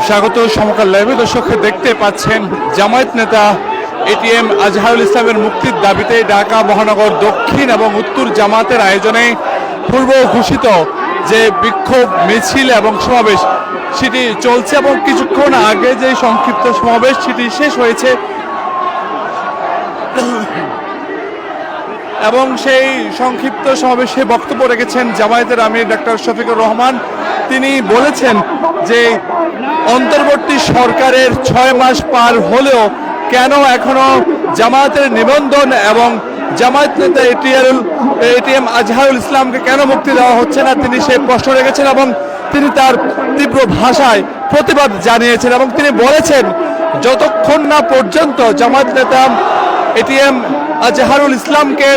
স্বাগত সমকাল লাইভে। দর্শক দেখতে পাচ্ছেন জামায়াত নেতা এটিএম আজহারুল ইসলামের মুক্তির দাবিতে ঢাকা মহানগর দক্ষিণ এবং উত্তর জামাতের আয়োজনে পূর্ব ঘোষিত যে বিক্ষোভ মিছিল এবং সমাবেশ সেটি চলছে এবং কিছুক্ষণ আগে যে সংক্ষিপ্ত সমাবেশ সেটি শেষ হয়েছে এবং সেই সংক্ষিপ্ত সমাবেশে বক্তব্য রেখেছেন জামায়াতের আমির ডাক্তার শফিকুর রহমান। তিনি বলেছেন যে অন্তর্বর্তী সরকারের 6 মাস পার হলেও কেন এখনো জামায়াতের নিবন্ধন এবং জামায়াত নেতা এটিএম আজহারুল ইসলামকে কেন মুক্তি দেওয়া হচ্ছে না, তিনি সেই প্রশ্ন রেখেছেন এবং তিনি তার তীব্র ভাষায় প্রতিবাদ জানিয়েছেন এবং তিনি বলেছেন যতক্ষণ না পর্যন্ত জামায়াত নেতা এটিএম আজহারুল ইসলামকে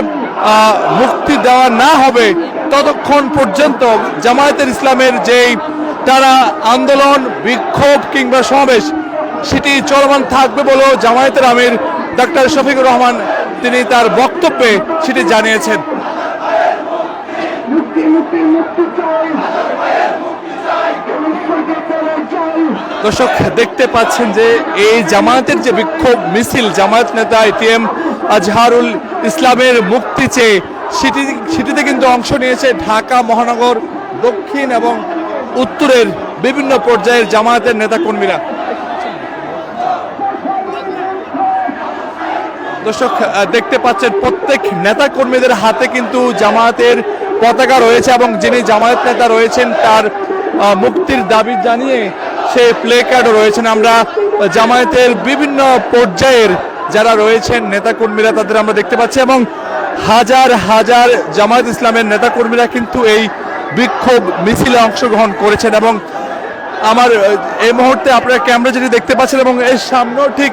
মুক্তি দেওয়া না হবে ততক্ষণ পর্যন্ত জামায়াতের ইসলামের যেই তারা আন্দোলন বিক্ষোভ কিংবা সমাবেশ সেটি চলমান থাকবে বলেও জামায়াতের আমির ডাক্তার শফিকুর রহমান তিনি তার বক্তব্যে সেটি জানিয়েছেন। দর্শক দেখতে পাচ্ছেন যে এই জামায়াতের যে বিক্ষোভ মিছিল, জামায়াত নেতা এটিএম আজহারুল ইসলামের মুক্তি চেয়ে সেটিতে কিন্তু অংশ নিয়েছে ঢাকা মহানগর দক্ষিণ এবং উত্তরের বিভিন্ন পর্যায়ের জামায়াতের নেতাকর্মীরা। দর্শক দেখতে পাচ্ছেন প্রত্যেক নেতাকর্মীদের হাতে কিন্তু জামায়াতের পতাকা রয়েছে এবং যিনি জামায়াত নেতা রয়েছেন তার মুক্তির দাবি জানিয়ে সে প্লে কার্ডও রয়েছেন। আমরা জামায়াতের বিভিন্ন পর্যায়ের যারা রয়েছেন নেতাকর্মীরা তাদের আমরা দেখতে পাচ্ছি এবং হাজার হাজার জামায়াত ইসলামের নেতাকর্মীরা কিন্তু এই বিক্ষোভ মিছিলে অংশগ্রহণ করেছেন এবং আমার এই মুহূর্তে আপনারা ক্যামেরা যেটি দেখতে পাচ্ছেন এবং এর সামনেও ঠিক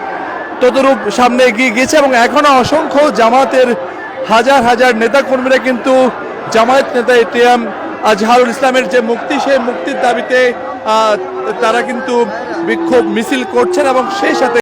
ততরূপ সামনে এগিয়ে গিয়েছে এবং এখনো অসংখ্য জামায়াতের হাজার হাজার নেতাকর্মীরা কিন্তু জামায়াত নেতা এটিএম আজহারুল ইসলামের যে মুক্তি সেই মুক্তির দাবিতে তারা কিন্তু বিক্ষোভ মিছিল করছেন এবং সেই সাথে